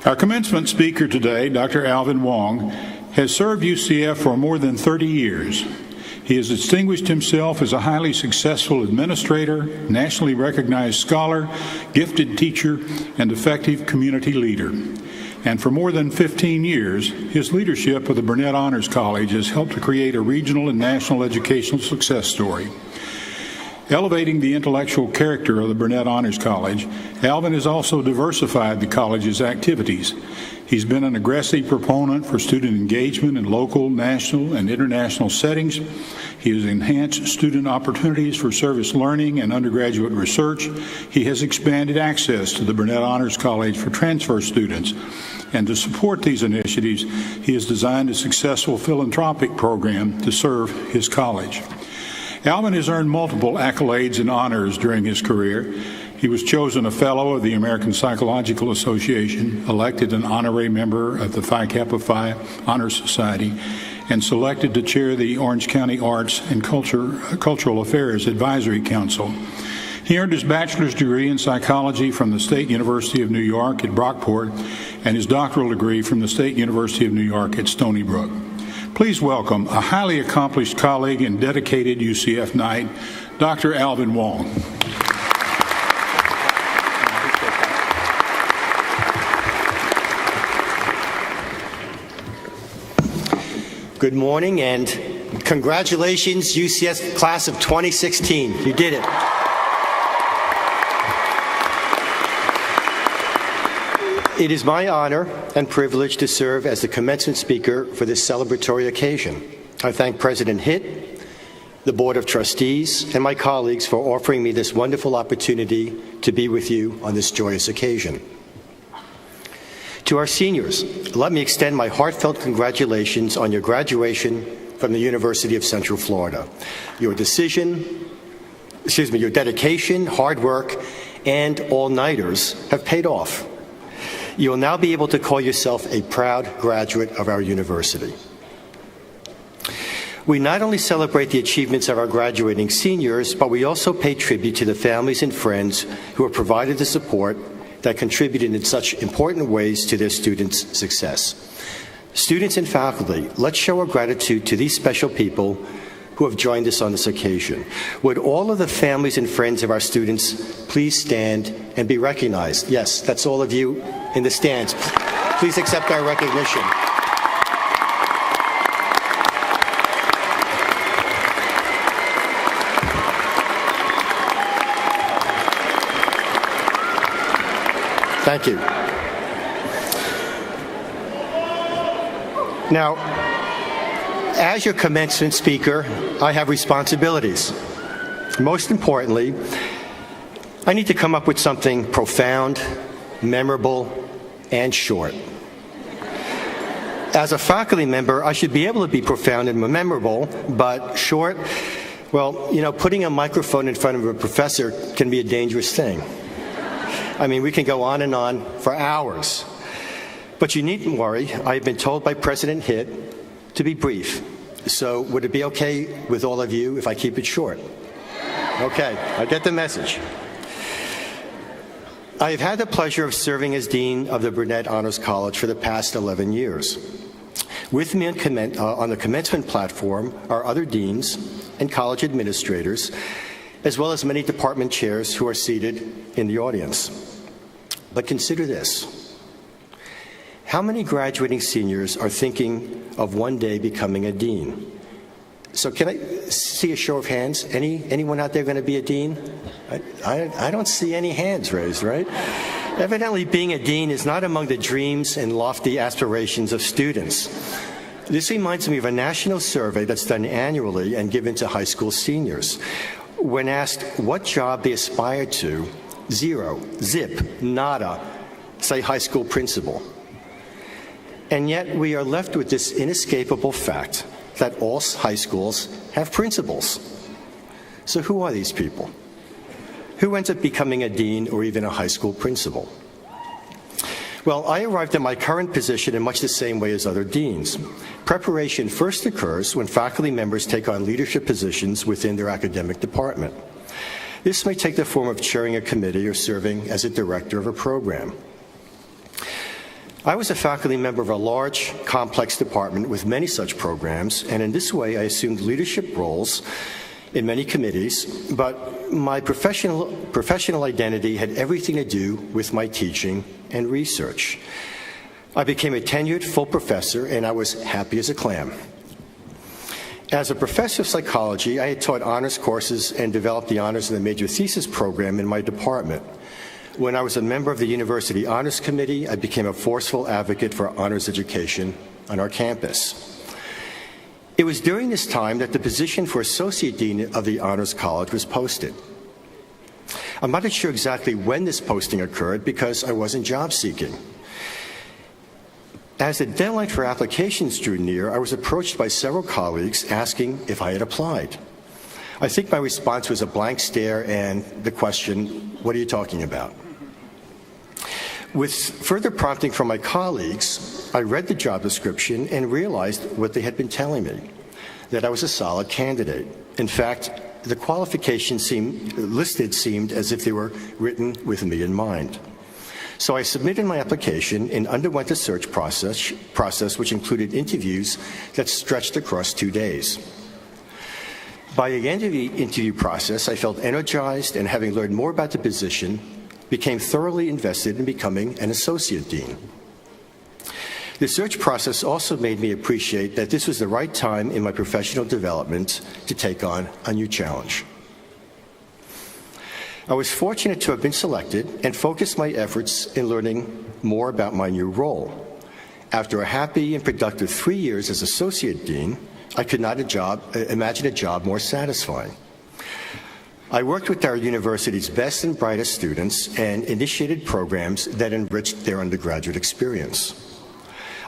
Our commencement speaker today, Dr. Alvin Wang, has served UCF for more than 30 years. He has distinguished himself as a highly successful administrator, nationally recognized scholar, gifted teacher, and effective community leader. And for more than 15 years, his leadership of the Burnett Honors College has helped to create a regional and national educational success story. Elevating the intellectual character of the Burnett Honors College, Alvin has also diversified the college's activities. He's been an aggressive proponent for student engagement in local, national, and international settings. He has enhanced student opportunities for service learning and undergraduate research. He has expanded access to the Burnett Honors College for transfer students. And to support these initiatives, he has designed a successful philanthropic program to serve his college. Alvin has earned multiple accolades and honors during his career. He was chosen a Fellow of the American Psychological Association, elected an honorary member of the Phi Kappa Phi Honor Society, and selected to chair the Orange County Arts and Cultural Affairs Advisory Council. He earned his bachelor's degree in psychology from the State University of New York at Brockport and his doctoral degree from the State University of New York at Stony Brook. Please welcome a highly accomplished colleague and dedicated UCF Knight, Dr. Alvin Wang. Good morning and congratulations, UCF class of 2016. You did it. It is my honor and privilege to serve as the commencement speaker for this celebratory occasion. I thank President Hitt, the Board of Trustees, and my colleagues for offering me this wonderful opportunity to be with you on this joyous occasion. To our seniors, let me extend my heartfelt congratulations on your graduation from the University of Central Florida. Your dedication, hard work, and all-nighters have paid off. You will now be able to call yourself a proud graduate of our university. We not only celebrate the achievements of our graduating seniors, but we also pay tribute to the families and friends who have provided the support that contributed in such important ways to their students' success. Students and faculty, let's show our gratitude to these special people who have joined us on this occasion. Would all of the families and friends of our students please stand and be recognized? Yes, that's all of you in the stands. Please accept our recognition. Thank you. Now, as your commencement speaker, I have responsibilities. Most importantly, I need to come up with something profound, memorable, and short. As a faculty member, I should be able to be profound and memorable, but short, well, you know, putting a microphone in front of a professor can be a dangerous thing. I mean, we can go on and on for hours. But you needn't worry. I've been told by President Hitt to be brief. So would it be okay with all of you if I keep it short? Okay, I get the message. I have had the pleasure of serving as Dean of the Burnett Honors College for the past 11 years. With me on the commencement platform are other deans and college administrators, as well as many department chairs who are seated in the audience. But consider this. How many graduating seniors are thinking of one day becoming a dean? So can I see a show of hands? Anyone out there going to be a dean? I don't see any hands raised, right? Evidently, being a dean is not among the dreams and lofty aspirations of students. This reminds me of a national survey that's done annually and given to high school seniors. When asked what job they aspire to, zero, zip, nada, say high school principal. And yet we are left with this inescapable fact that all high schools have principals. So who are these people? Who ends up becoming a dean or even a high school principal? Well, I arrived at my current position in much the same way as other deans. Preparation first occurs when faculty members take on leadership positions within their academic department. This may take the form of chairing a committee or serving as a director of a program. I was a faculty member of a large, complex department with many such programs, and in this way I assumed leadership roles in many committees, but my professional identity had everything to do with my teaching and research. I became a tenured full professor, and I was happy as a clam. As a professor of psychology, I had taught honors courses and developed the honors and the major thesis program in my department. When I was a member of the University Honors Committee, I became a forceful advocate for honors education on our campus. It was during this time that the position for Associate Dean of the Honors College was posted. I'm not sure exactly when this posting occurred because I wasn't job seeking. As the deadline for applications drew near, I was approached by several colleagues asking if I had applied. I think my response was a blank stare and the question, "What are you talking about?" With further prompting from my colleagues, I read the job description and realized what they had been telling me, that I was a solid candidate. In fact, the qualifications listed seemed as if they were written with me in mind. So I submitted my application and underwent the search process which included interviews that stretched across 2 days. By the end of the interview process, I felt energized and, having learned more about the position, became thoroughly invested in becoming an associate dean. The search process also made me appreciate that this was the right time in my professional development to take on a new challenge. I was fortunate to have been selected and focused my efforts in learning more about my new role. After a happy and productive 3 years as associate dean, I could not imagine a job more satisfying. I worked with our university's best and brightest students and initiated programs that enriched their undergraduate experience.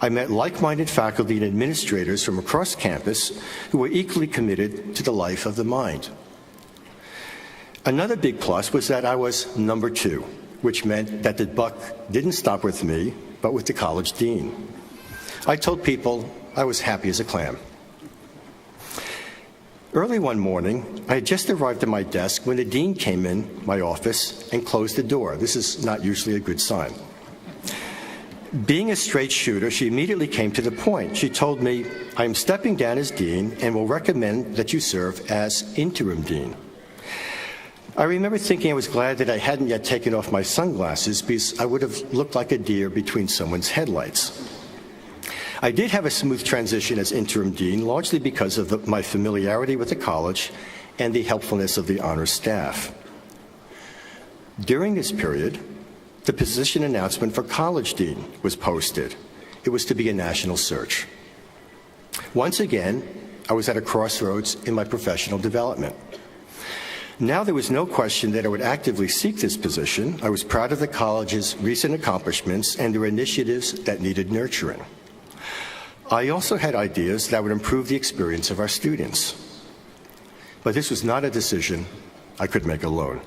I met like-minded faculty and administrators from across campus who were equally committed to the life of the mind. Another big plus was that I was number 2, which meant that the buck didn't stop with me, but with the college dean. I told people I was happy as a clam. Early one morning, I had just arrived at my desk when the dean came in my office and closed the door. This is not usually a good sign. Being a straight shooter, she immediately came to the point. She told me, "I am stepping down as dean and will recommend that you serve as interim dean." I remember thinking I was glad that I hadn't yet taken off my sunglasses because I would have looked like a deer between someone's headlights. I did have a smooth transition as interim dean, largely because of my familiarity with the college and the helpfulness of the honors staff. During this period, the position announcement for college dean was posted. It was to be a national search. Once again, I was at a crossroads in my professional development. Now there was no question that I would actively seek this position. I was proud of the college's recent accomplishments and their initiatives that needed nurturing. I also had ideas that would improve the experience of our students. But this was not a decision I could make alone.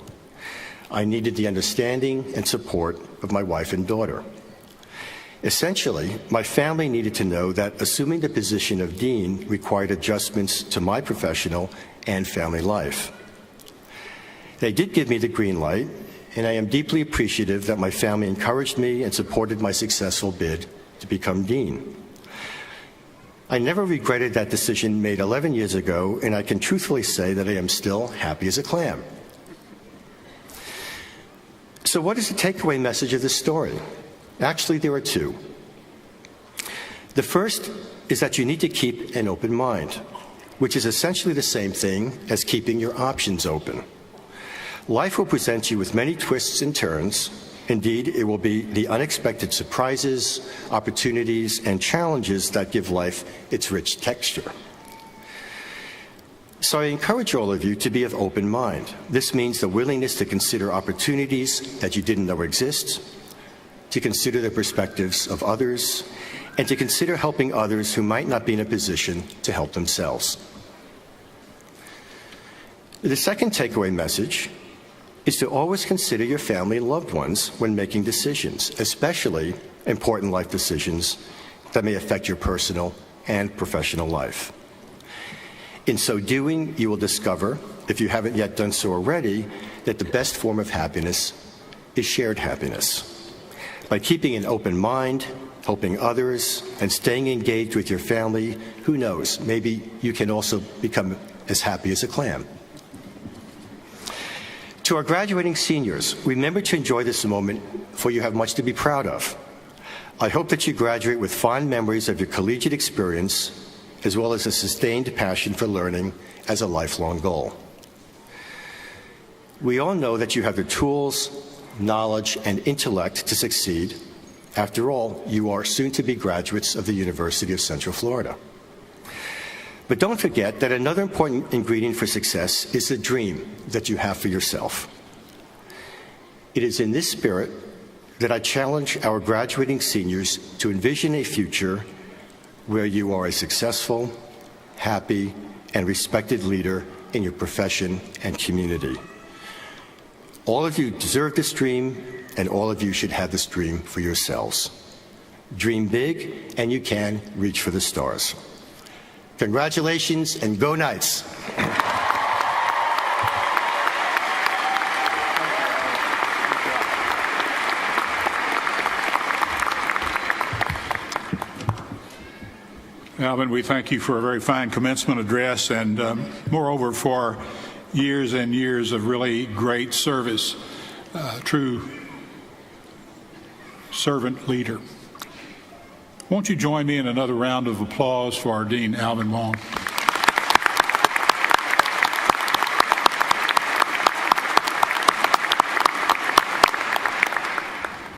I needed the understanding and support of my wife and daughter. Essentially, my family needed to know that assuming the position of dean required adjustments to my professional and family life. They did give me the green light, and I am deeply appreciative that my family encouraged me and supported my successful bid to become dean. I never regretted that decision made 11 years ago, and I can truthfully say that I am still happy as a clam. So what is the takeaway message of this story? Actually, there are two. The first is that you need to keep an open mind, which is essentially the same thing as keeping your options open. Life will present you with many twists and turns. Indeed, it will be the unexpected surprises, opportunities, and challenges that give life its rich texture. So I encourage all of you to be of open mind. This means the willingness to consider opportunities that you didn't know exist, to consider the perspectives of others, and to consider helping others who might not be in a position to help themselves. The second takeaway message is to always consider your family and loved ones when making decisions, especially important life decisions that may affect your personal and professional life. In so doing, you will discover, if you haven't yet done so already, that the best form of happiness is shared happiness. By keeping an open mind, helping others, and staying engaged with your family. Who knows, maybe you can also become as happy as a clam. To our graduating seniors, remember to enjoy this moment, for you have much to be proud of. I hope that you graduate with fond memories of your collegiate experience, as well as a sustained passion for learning as a lifelong goal. We all know that you have the tools, knowledge, and intellect to succeed. After all, you are soon-to-be graduates of the University of Central Florida. But don't forget that another important ingredient for success is the dream that you have for yourself. It is in this spirit that I challenge our graduating seniors to envision a future where you are a successful, happy, and respected leader in your profession and community. All of you deserve this dream, and all of you should have this dream for yourselves. Dream big, and you can reach for the stars. Congratulations, and go Knights! Alvin, we thank you for a very fine commencement address and, moreover, for years and years of really great service, true servant leader. Won't you join me in another round of applause for our Dean, Alvin Wang?